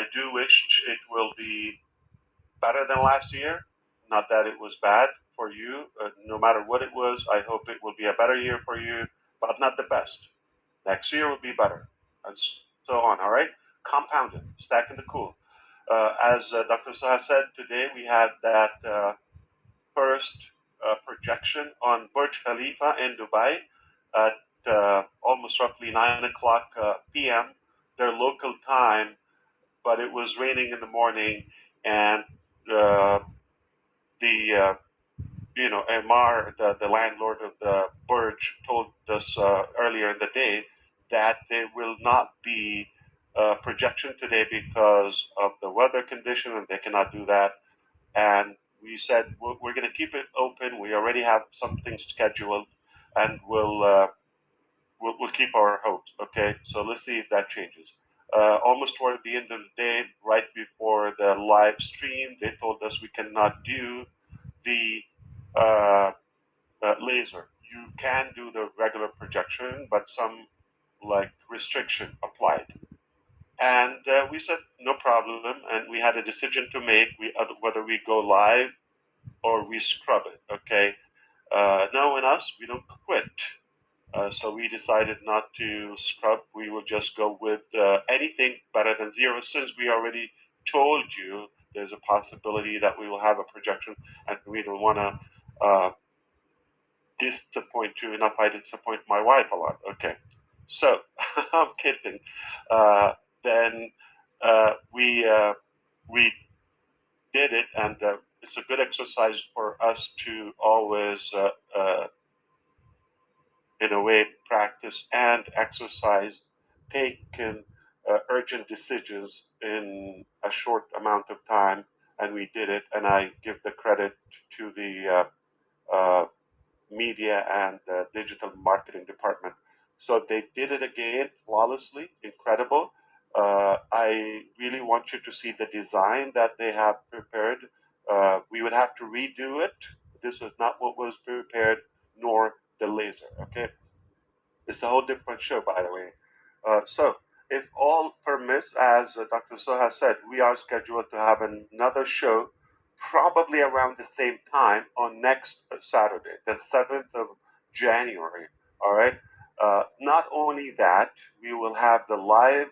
I do wish it will be better than last year. Not that it was bad for you. No matter what it was, I hope it will be a better year for you, but not the best. Next year will be better, and so on. All right, compounded, stacking the cool. As Dr. Saha said today, we had that first projection on Burj Khalifa in Dubai at almost roughly 9 o'clock p.m. their local time, but it was raining in the morning, and uh, the Amar, the landlord of the Burj, told us earlier in the day that there will not be a projection today because of the weather condition, and they cannot do that. And we said we're going to keep it open. We already have something scheduled, and we'll keep our hopes. Okay, so let's see if that changes. Almost toward the end of the day, right before the live stream, they told us we cannot do the uh, laser. You can do the regular projection, but some like restriction applied. And we said no problem, and we had a decision to make: whether we go live or we scrub it. Okay, knowing us, we don't quit. So we decided not to scrub. We will just go with anything better than zero, since we already told you there's a possibility that we will have a projection, and we don't want to disappoint you enough. I disappoint my wife a lot. Okay, so I'm kidding. Then we did it, and it's a good exercise for us to always, in a way, practice and exercise, taking urgent decisions in a short amount of time, and we did it. And I give the credit to the media and digital marketing department. So they did it again flawlessly, incredible. I really want you to see the design that they have prepared. We would have to redo it. This is not what was prepared, nor the laser. Okay, it's a whole different show, by the way. So, if all permits, as Dr. Soha said, we are scheduled to have another show probably around the same time on next Saturday, the 7th of January. All right. Not only that, we will have the live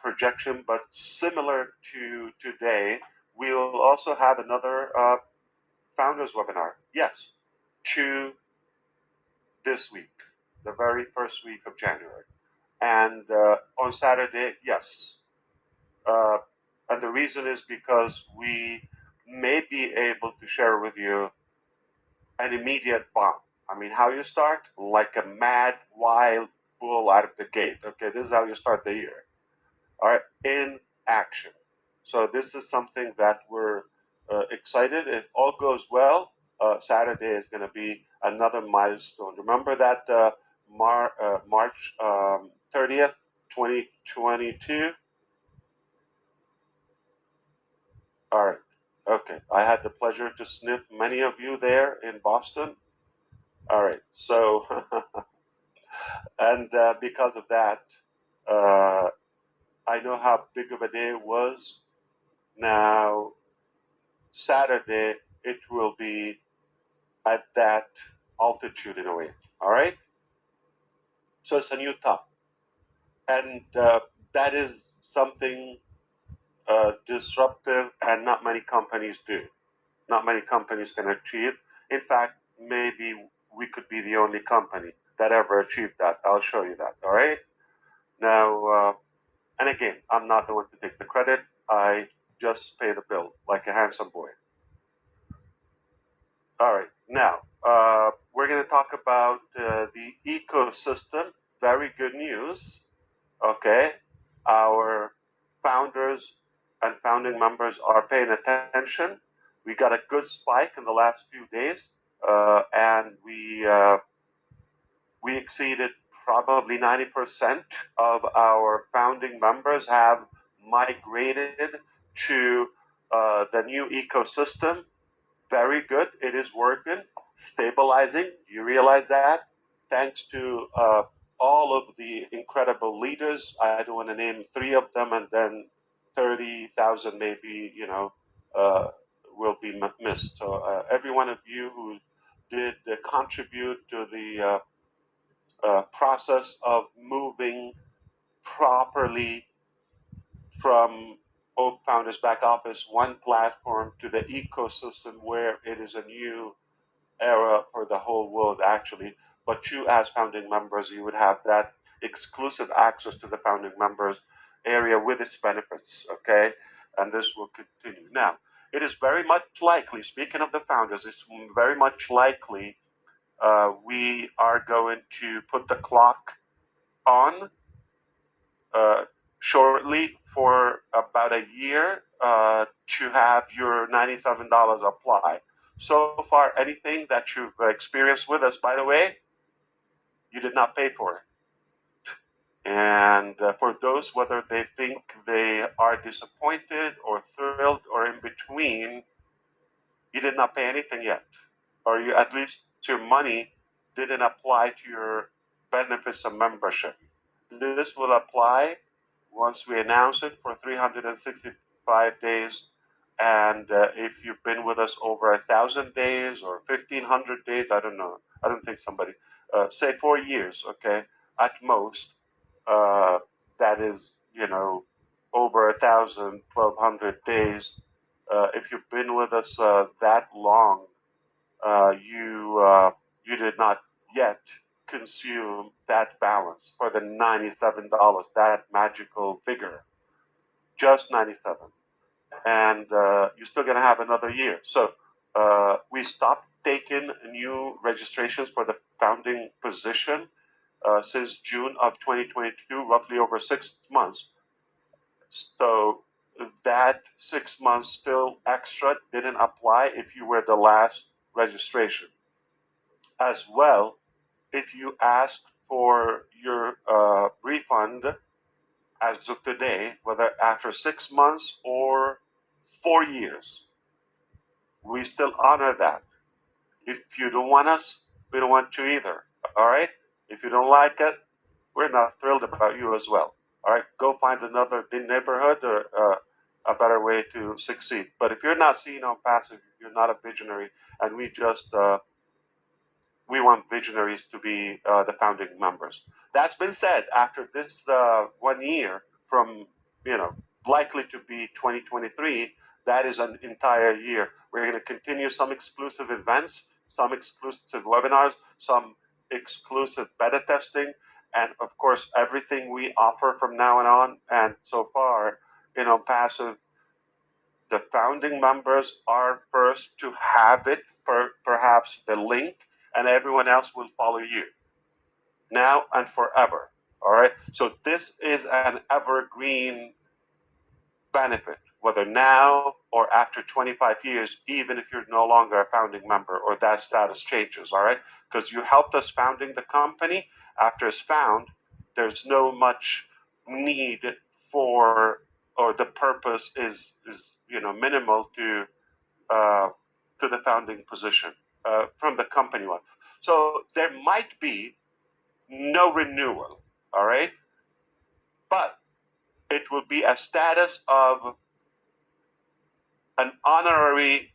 projection, but similar to today, we will also have another founders webinar. Yes, to this week, the very first week of January. And on Saturday, yes. Uh, and the reason is because we may be able to share with you an immediate bomb. I mean, how you start? Like a mad, wild bull out of the gate. Okay, this is how you start the year. All right, in action. So this is something that we're excited. If all goes well, Saturday is going to be another milestone. Remember that March 30th, 2022? All right. Okay. I had the pleasure to sniff many of you there in Boston. All right. So, and because of that, uh, I know how big of a day it was. Now, Saturday, it will be at that altitude in a way. All right. So it's a new top, and that is something disruptive, and not many companies do. Not many companies can achieve. In fact, maybe we could be the only company that ever achieved that. I'll show you that. All right. Now, and again, I'm not the one to take the credit. I just pay the bill like a handsome boy. All right. Now, we're going to talk about the ecosystem. Very good news. Okay. Our founders and founding members are paying attention. We got a good spike in the last few days, and we exceeded probably 90% of our founding members have migrated to the new ecosystem. Very good. It is working, stabilizing. You realize that? Thanks to all of the incredible leaders. I don't want to name three of them and then 30,000 maybe, will be missed. So every one of you who did contribute to the process of moving properly from Oak Founders Back Office, one platform, to the ecosystem where it is a new era for the whole world, actually. But you, as founding members, you would have that exclusive access to the founding members area with its benefits, okay? And this will continue. Now, it is very much likely, speaking of the founders, it's very much likely we are going to put the clock on shortly for about a year to have your $97 apply. So far, anything that you've experienced with us, by the way, you did not pay for it. And for those, whether they think they are disappointed or thrilled or in between, you did not pay anything yet. Or you, at least your money didn't apply to your benefits of membership. This will apply once we announce it for 365 days. And if you've been with us over 1,000 days or 1,500 days, I don't know. I don't think somebody, say 4 years, okay, at most, that is, over 1,000, 1,200 days. If you've been with us that long, you did not yet consume that balance for the $97, that magical figure, just 97, and you're still going to have another year. So we stopped taking new registrations for the founding position since June of 2022, roughly over 6 months. So that 6 months still extra didn't apply if you were the last registration. As well, if you asked for your refund as of today, whether after 6 months or 4 years, we still honor that. If you don't want us, we don't want you either. All right? If you don't like it, we're not thrilled about you as well. All right? Go find another neighborhood or a better way to succeed. But if you're not seeing on passive, you're not a visionary, and we want visionaries to be the founding members. That's been said, after this 1 year from, likely to be 2023, that is an entire year. We're going to continue some exclusive events, some exclusive webinars, some exclusive beta testing, and of course, everything we offer from now on. And so far, passive, the founding members are first to have it, perhaps the link, and everyone else will follow you now and forever. All right. So this is an evergreen benefit, whether now or after 25 years, even if you're no longer a founding member or that status changes. All right. Because you helped us founding the company. After it's found, there's no much need for, or the purpose is minimal to the founding position from the company one. So there might be no renewal, all right? But it will be a status of an honorary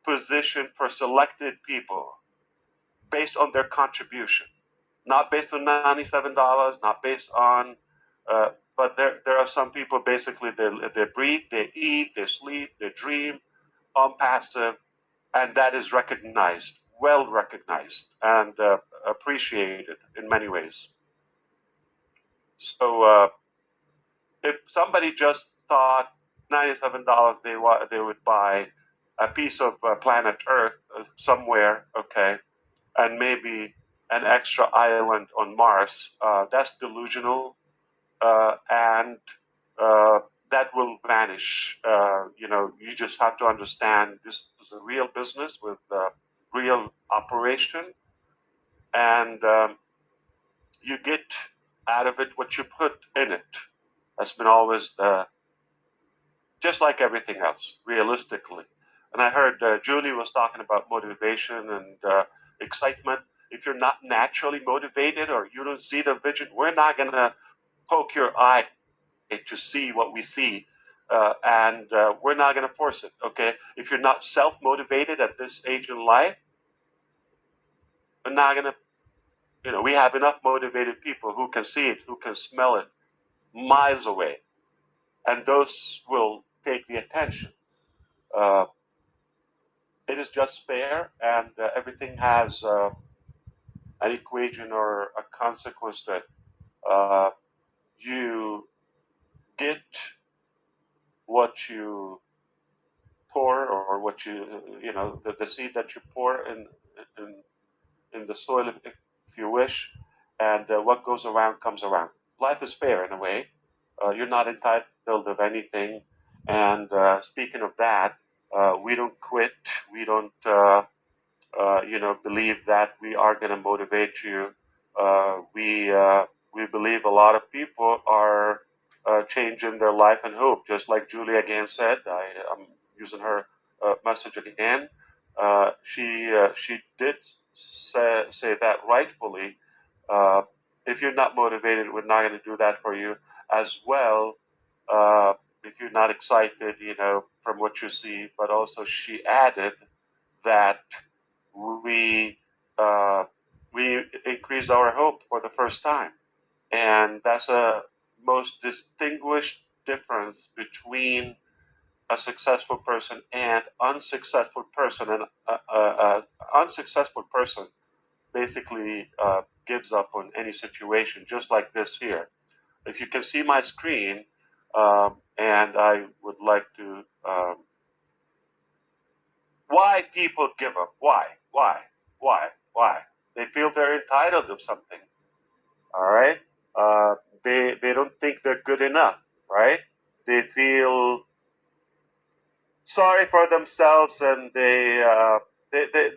position for selected people based on their contribution, not based on $97, not based on, but there are some people, basically, they breathe, they eat, they sleep, they dream on passive, and that is recognized, well recognized, and appreciated in many ways. So if somebody just thought $97 they would buy a piece of planet Earth somewhere, okay, and maybe an extra island on Mars, that's delusional, and that will vanish. You just have to understand this is a real business with real operation, and you get out of it what you put in it. That's been always just like everything else, realistically. And I heard Julie was talking about motivation and excitement. If you're not naturally motivated or you don't see the vision, we're not going to poke your eye to see what we see. and we're not going to force it. Okay, if you're not self-motivated at this age in life, we're not going to. We have enough motivated people who can see it, who can smell it miles away, and those will take the attention. Uh, it is just fair, and everything has an equation or a consequence to it. Uh, you get what you pour, or what the seed that you pour in in the soil, if you wish, and what goes around comes around. Life is fair in a way. You're not entitled of anything. And speaking of that, we don't quit. We don't, believe that we are going to motivate you. We believe a lot of people are changing their life and hope, just like Julia again said. I'm using her message again. She did say that rightfully. Uh, if you're not motivated, we're not going to do that for you as well. If you're not excited, from what you see, but also she added that we uh, we increased our hope for the first time, and that's a most distinguished difference between a successful person and unsuccessful person. And unsuccessful person basically gives up on any situation, just like this here. If you can see my screen, and I would like to, why people give up? Why? They feel they're entitled of something. All right. They don't think they're good enough. Right. They feel sorry for themselves, and they